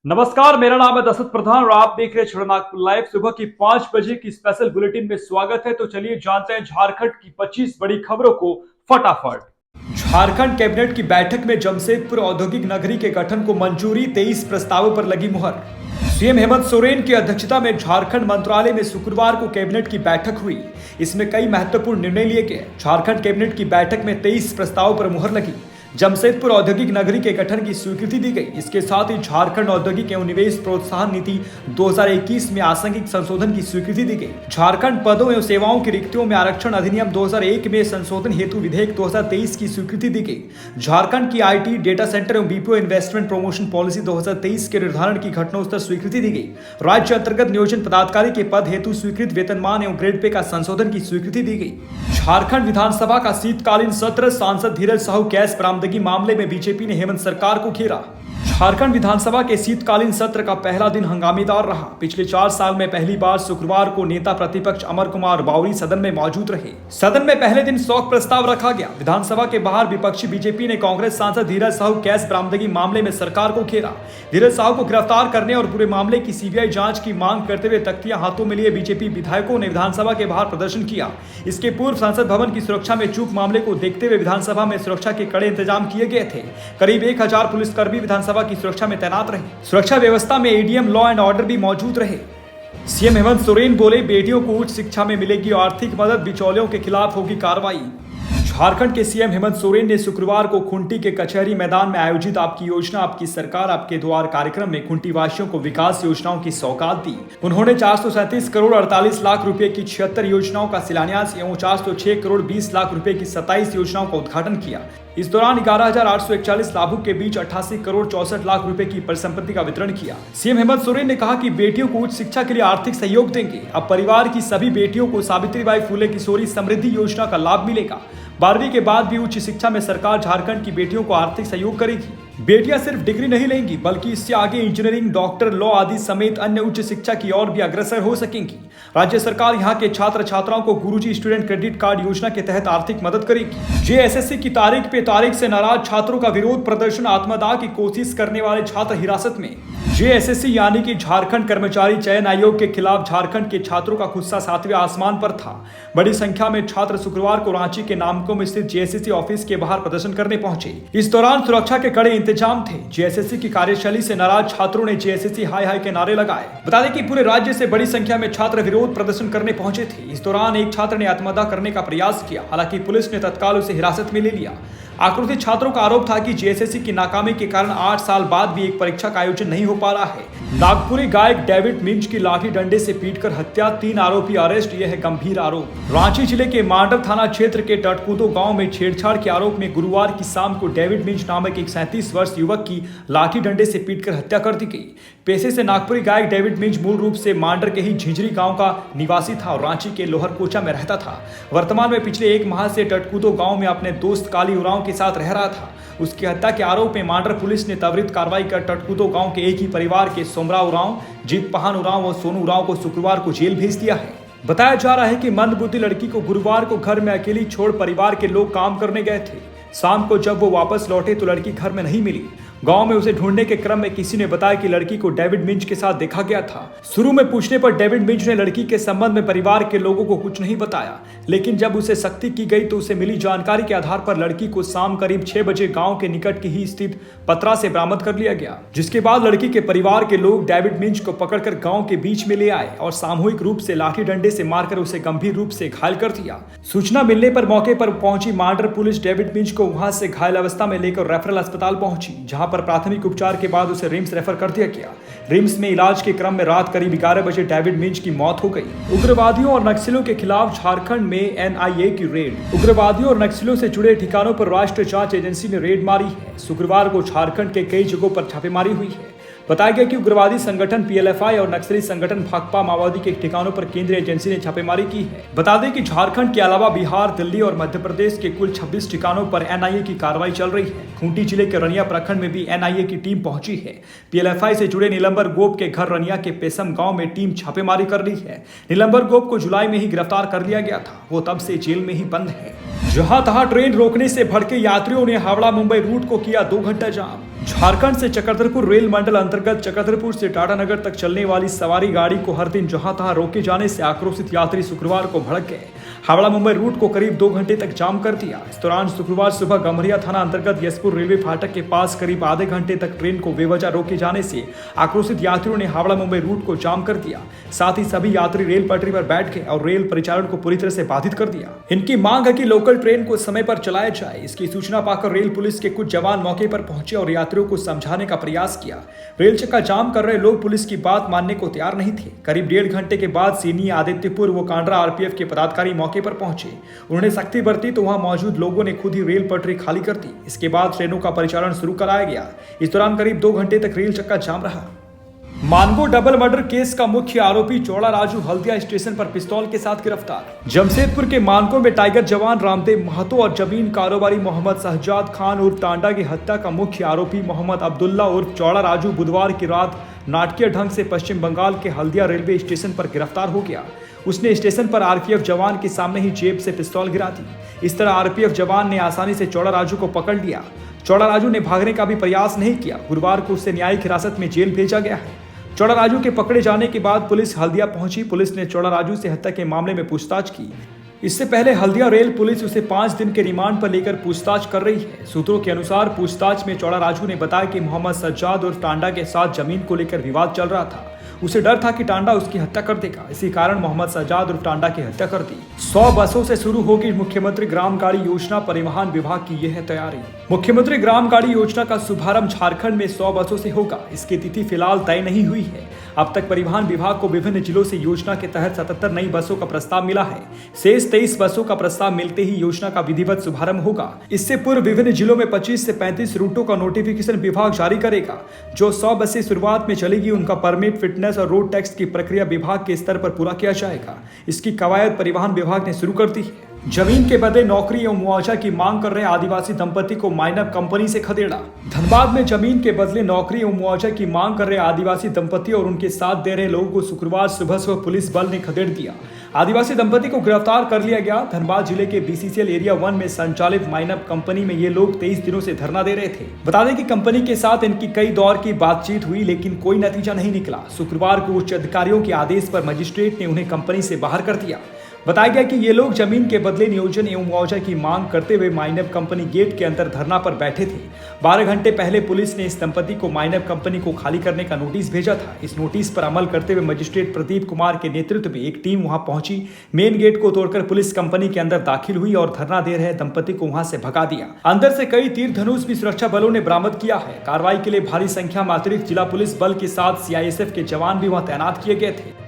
नमस्कार, मेरा नाम है दशरथ प्रधान और आप देख रहे हैं छड़नागपुर लाइव। सुबह की 5 बजे की स्पेशल बुलेटिन में स्वागत है। तो चलिए जानते हैं झारखंड की 25 बड़ी खबरों को फटाफट। झारखंड कैबिनेट की बैठक में जमशेदपुर औद्योगिक नगरी के गठन को मंजूरी, 23 प्रस्तावों पर लगी मुहर। सीएम हेमंत सोरेन की अध्यक्षता में झारखंड मंत्रालय में शुक्रवार को कैबिनेट की बैठक हुई। इसमें कई महत्वपूर्ण निर्णय लिए गए। झारखंड कैबिनेट की बैठक में 23 प्रस्तावों पर मुहर लगी। जमशेदपुर औद्योगिक नगरी के गठन की स्वीकृति दी गई। इसके साथ ही झारखंड औद्योगिक एवं निवेश प्रोत्साहन नीति 2021 में आंशिक संशोधन की स्वीकृति दी गई। झारखंड पदों एवं सेवाओं की रिक्तियों में आरक्षण अधिनियम 2001 में संशोधन हेतु विधेयक 2023 की स्वीकृति दी गई। झारखंड की आईटी, डेटा सेंटर एवं बीपीओ इन्वेस्टमेंट प्रमोशन पॉलिसी 2023 के निर्धारण की घटनोत्तर स्वीकृति दी गई। राज्य अंतर्गत नियोजन पदाधिकारी के पद हेतु स्वीकृत वेतनमान एवं ग्रेड पे का संशोधन की स्वीकृति दी गई। झारखंड विधानसभा का शीतकालीन सत्र, सांसद धीरज साहू कैश बरामदगी मामले में बीजेपी ने हेमंत सरकार को घेरा। झारखंड विधानसभा के शीतकालीन सत्र का पहला दिन हंगामेदार रहा। पिछले 4 साल में पहली बार शुक्रवार को नेता प्रतिपक्ष अमर कुमार बावरी सदन में मौजूद रहे। सदन में पहले दिन शोक प्रस्ताव रखा गया। विधानसभा के बाहर विपक्षी बीजेपी ने कांग्रेस सांसद धीरज साहू कैश बरामदगी मामले में सरकार को घेरा। धीरज साहू को गिरफ्तार करने और पूरे मामले की सीबीआई जांच की मांग करते हुए तख्तियां हाथों में लिए बीजेपी विधायकों ने विधानसभा के बाहर प्रदर्शन किया। इसके पूर्व संसद भवन की सुरक्षा में चूक मामले को देखते हुए विधानसभा में सुरक्षा के कड़े इंतजाम किए गए थे। करीब 1000 पुलिसकर्मी विधानसभा की सुरक्षा में तैनात रहे। सुरक्षा व्यवस्था में एडीएम, लॉ एंड ऑर्डर भी मौजूद रहे। सीएम हेमंत सोरेन बोले, बेटियों को उच्च शिक्षा में मिलेगी आर्थिक मदद, बिचौलियों के खिलाफ होगी कार्रवाई। झारखंड के सीएम हेमंत सोरेन ने शुक्रवार को खुंटी के कचहरी मैदान में आयोजित आपकी योजना आपकी सरकार आपके द्वार कार्यक्रम में खुंटी वासियों को विकास योजनाओं की सौगात दी। उन्होंने 437 करोड़ 48 लाख रुपए की 76 योजनाओं का शिलान्यास एवं 406 करोड़ 20 लाख रुपए की 27 योजनाओं का उद्घाटन किया। इस दौरान 11,841 लाभुक के बीच 88 करोड़ 64 लाख रुपए की परिसंपत्ति का वितरण किया। सीएम हेमंत सोरेन ने कहा कि बेटियों को उच्च शिक्षा के लिए आर्थिक सहयोग देंगे। अब परिवार की सभी बेटियों को सावित्रीबाई फुले किशोरी समृद्धि योजना का लाभ मिलेगा। 12वीं के बाद भी उच्च शिक्षा में सरकार झारखंड की बेटियों को आर्थिक सहयोग करेगी। बेटियां सिर्फ डिग्री नहीं लेंगी बल्कि इससे आगे इंजीनियरिंग, डॉक्टर, लॉ आदि समेत अन्य उच्च शिक्षा की ओर भी अग्रसर हो सकेंगी। राज्य सरकार यहां के छात्र छात्राओं को गुरुजी स्टूडेंट क्रेडिट कार्ड योजना के तहत आर्थिक मदद करेगी। जेएसएससी की तारीख से नाराज छात्रों का विरोध प्रदर्शन, आत्मदाह की कोशिश करने वाले छात्र हिरासत में। जेएसएससी यानी कि झारखंड कर्मचारी चयन आयोग के खिलाफ झारखंड के छात्रों का गुस्सा 7वें आसमान पर था। बड़ी संख्या में छात्र शुक्रवार को रांची के नामको में स्थित जेएसएससी ऑफिस के बाहर प्रदर्शन करने पहुंचे। इस दौरान सुरक्षा के कड़े इंतजाम थे। जेएसएससी की कार्यशैली से नाराज छात्रों ने जेएसएससी हाय हाय के नारे लगाए। बता दें कि पूरे राज्य से बड़ी संख्या में छात्र विरोध प्रदर्शन करने पहुंचे थे। इस दौरान एक छात्र ने आत्मदाह करने का प्रयास किया। हालांकि पुलिस ने तत्काल उसे हिरासत में ले लिया। आक्रोशित छात्रों का आरोप था कि जेएसएससी की नाकामी के कारण 8 साल बाद भी एक परीक्षा का आयोजन नहीं हो पा रहा है। नागपुरी गायक डेविड मिंज की लाठी डंडे से पीटकर हत्या, 3 आरोपी अरेस्ट, यह है गंभीर आरोप। रांची जिले के मांडर थाना क्षेत्र के टटकूदो गांव में छेड़छाड़ के आरोप में गुरुवार की शाम को डेविड मिंज नामक एक 37 वर्ष युवक की लाठी डंडे से पीटकर हत्या कर दी गई। पेशे से नागपुरी गायक डेविड मिंज मूल रूप से मांडर के ही झिंझरी गांव का निवासी था और रांची के लोहरकोचा में रहता था। वर्तमान में पिछले 1 माह से टटकूदो गांव में अपने दोस्त काली उरांव के साथ रह रहा था। उसकी हत्या के आरोप में मांडर पुलिस ने त्वरित कार्रवाई कर टटकूदो गांव के एक ही परिवार के सोमरा उरांव, जीत पहान उरांव और सोनू उरांव को शुक्रवार को जेल भेज दिया है। बताया जा रहा है कि मंदबुद्धि लड़की को गुरुवार को घर में अकेली छोड़ परिवार के लोग काम करने गए थे। शाम को जब वो वापस लौटे तो लड़की घर में नहीं मिली। गांव में उसे ढूंढने के क्रम में किसी ने बताया कि लड़की को डेविड मिंज के साथ देखा गया था। शुरू में पूछने पर डेविड मिंज ने लड़की के संबंध में परिवार के लोगों को कुछ नहीं बताया, लेकिन जब उसे सख्ती की गई तो उसे मिली जानकारी के आधार पर लड़की को शाम करीब 6 बजे गांव के निकट की ही स्थित पतरा से बरामद कर लिया गया। जिसके बाद लड़की के परिवार के लोग डेविड मिंज को पकड़कर गांव के बीच में ले आए और सामूहिक रूप से लाठी डंडे से मारकर उसे गंभीर रूप से घायल कर दिया। सूचना मिलने पर मौके पर पहुंची मांडर पुलिस डेविड मिंज को वहां से घायल अवस्था में लेकर रेफरल अस्पताल पहुंची, जहां पर प्राथमिक उपचार के बाद उसे रिम्स रेफर कर दिया गया। रिम्स में इलाज के क्रम में रात करीब 11 बजे डेविड मिंज की मौत हो गई। उग्रवादियों और नक्सलियों के खिलाफ झारखंड में एनआईए की रेड। उग्रवादियों और नक्सलियों से जुड़े ठिकानों पर राष्ट्रीय जांच एजेंसी ने रेड मारी है। शुक्रवार को झारखंड के कई जगहों पर छापेमारी हुई है। बताया गया कि उग्रवादी संगठन पीएलएफआई और नक्सली संगठन भाकपा माओवादी के ठिकानों पर केंद्रीय एजेंसी ने छापेमारी की है। बता दें कि झारखंड के अलावा बिहार, दिल्ली और मध्य प्रदेश के कुल 26 ठिकानों पर एनआईए की कार्रवाई चल रही है। खूंटी जिले के रनिया प्रखंड में भी एनआईए की टीम पहुंची है। पीएलएफआई से जुड़े नीलंबर गोप के घर रनिया के पेसम गांव में टीम छापेमारी कर रही है। नीलंबर गोप को जुलाई में ही गिरफ्तार कर लिया गया था। वो तब से जेल में ही बंद है। जहां तहां ट्रेन रोकने से भड़के यात्रियों ने हावड़ा मुंबई रूट को किया 2 घंटा जाम। झारखंड से चक्रधरपुर रेल मंडल अंतर्गत अंतर्गत चक्रधरपुर से टाटानगर तक चलने वाली सवारी गाड़ी को हर दिन जहां तहां रोके जाने से आक्रोशित यात्री शुक्रवार को भड़क गए। हावड़ा मुंबई रूट को करीब 2 घंटे तक जाम कर दिया। इस दौरान शुक्रवार सुबह गम्हरिया थाना अंतर्गत यशपुर रेलवे फाटक के पास करीब आधे घंटे तक ट्रेन को बेवजह रोके जाने से आक्रोशित यात्रियों ने हावड़ा मुंबई रूट को जाम कर दिया। साथ ही सभी यात्री रेल पटरी पर बैठ गए और रेल परिचालन को पूरी तरह से बाधित कर दिया। इनकी मांग है कि लोकल ट्रेन को समय पर चलाया जाए। इसकी सूचना पाकर रेल पुलिस के कुछ जवान मौके पर पहुंचे और यात्रियों को समझाने का प्रयास किया। रेल चक्का जाम कर रहे लोग पुलिस की बात मानने को तैयार नहीं थे। करीब 1.5 घंटे के बाद सीनी, आदित्यपुर व कांड्रा आरपीएफ के पदाधिकारी मौके पर पहुंचे। उन्होंने सख्ती बरती तो वहां मौजूद लोगों ने खुद ही रेल पटरी खाली कर दी। इसके बाद ट्रेनों का परिचालन शुरू कराया गया। इस दौरान करीब 2 घंटे तक रेल चक्का जाम रहा। मानगो डबल मर्डर केस का मुख्य आरोपी चौड़ा राजू हल्दिया स्टेशन पर पिस्तौल के साथ गिरफ्तार। जमशेदपुर के मानगो में टाइगर जवान रामदेव महतो और जमीन कारोबारी मोहम्मद शहजाद खान उर्फ टांडा की हत्या का मुख्य आरोपी मोहम्मद अब्दुल्ला उर्फ चौड़ा राजू बुधवार की रात नाटकीय ढंग से पश्चिम बंगाल के हल्दिया रेलवे स्टेशन पर गिरफ्तार हो गया। उसने स्टेशन पर आरपीएफ जवान के सामने ही जेब से पिस्तौल गिरा दी। इस तरह आरपीएफ जवान ने आसानी से चौड़ा राजू को पकड़ लिया। चौड़ा राजू ने भागने का भी प्रयास नहीं किया। गुरुवार को उसे न्यायिक हिरासत में जेल भेजा गया है। चौड़ा राजू के पकड़े जाने के बाद पुलिस हल्दिया पहुंची। पुलिस ने चौड़ा राजू से हत्या के मामले में पूछताछ की। इससे पहले हल्दिया रेल पुलिस उसे 5 दिन के रिमांड पर लेकर पूछताछ कर रही है। सूत्रों के अनुसार पूछताछ में चौड़ा राजू ने बताया कि मोहम्मद सज्जाद और टांडा के साथ जमीन को लेकर विवाद चल रहा था। उसे डर था कि टांडा उसकी हत्या कर देगा। इसी कारण मोहम्मद सज्जाद और टांडा की हत्या कर दी। 100 बसों से शुरू होगी मुख्यमंत्री ग्राम गाड़ी योजना। परिवहन विभाग की यह है तैयारी। मुख्यमंत्री ग्राम गाड़ी योजना का शुभारंभ झारखंड में 100 बसों से होगा। इसकी तिथि फिलहाल तय नहीं हुई है। अब तक परिवहन विभाग को विभिन्न जिलों से योजना के तहत 77 नई बसों का प्रस्ताव मिला है। शेष 23 बसों का प्रस्ताव मिलते ही योजना का विधिवत शुभारंभ होगा। इससे पूर्व विभिन्न जिलों में 25 से 35 रूटों का नोटिफिकेशन विभाग जारी करेगा। जो 100 बसें शुरुआत में चलेगी उनका परमिट, फिटनेस और रोड टैक्स की प्रक्रिया विभाग के स्तर पर पूरा किया जाएगा। इसकी कवायद परिवहन विभाग ने शुरू कर दी है। जमीन के बदले नौकरी एवं मुआवजा की मांग कर रहे आदिवासी दंपति को माइनअप कंपनी से खदेड़ा। धनबाद में जमीन के बदले नौकरी एवं मुआवजा की मांग कर रहे आदिवासी दंपति और उनके साथ दे रहे लोगों को शुक्रवार सुबह पुलिस बल ने खदेड़ दिया। आदिवासी दंपति को गिरफ्तार कर लिया गया। धनबाद जिले के बीसीसीएल एरिया 1 में संचालित माइनअप कंपनी में ये लोग 23 दिनों से धरना दे रहे थे। बता दें कि कंपनी के साथ इनकी कई दौर की बातचीत हुई लेकिन कोई नतीजा नहीं निकला। शुक्रवार को उच्च अधिकारियों के आदेश पर मजिस्ट्रेट ने उन्हें कंपनी से बाहर कर दिया। बताया गया कि ये लोग जमीन के बदले नियोजन एवं मुआवजा की मांग करते हुए माइनअप कंपनी गेट के अंदर धरना पर बैठे थे। 12 घंटे पहले पुलिस ने इस दंपति को माइनअप कंपनी को खाली करने का नोटिस भेजा था। इस नोटिस पर अमल करते हुए मजिस्ट्रेट प्रदीप कुमार के नेतृत्व में एक टीम वहां पहुंची। मेन गेट को तोड़कर पुलिस कंपनी के अंदर दाखिल हुई और धरना दे रहे दंपति को वहां से भगा दिया। अंदर से कई तीर धनुष भी सुरक्षा बलों ने बरामद किया है। कार्रवाई के लिए भारी संख्या में अतिरिक्त जिला पुलिस बल के साथ सीआईएसएफ के जवान भी वहां तैनात किए गए थे।